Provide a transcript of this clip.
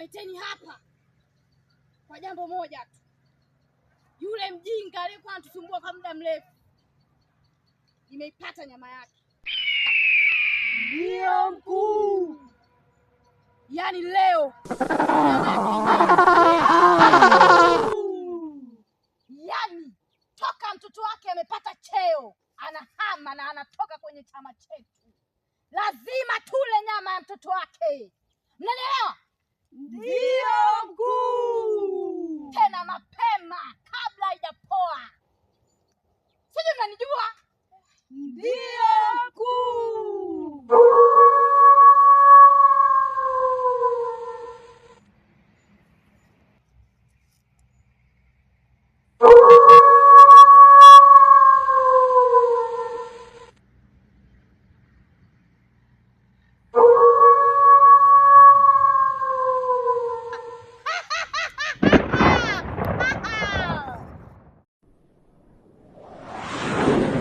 Nimewaiteni hapa kwa jambo moja tu. Yule mjinga aliyekuwa anatusumbua kwa muda mrefu, nimeipata nyama yake. Ndio mkuu. Yaani leo yaani toka mtoto wake amepata cheo, anahama na anatoka kwenye chama chetu, lazima tule nyama ya mtoto wake. Mnanielewa? Ndio.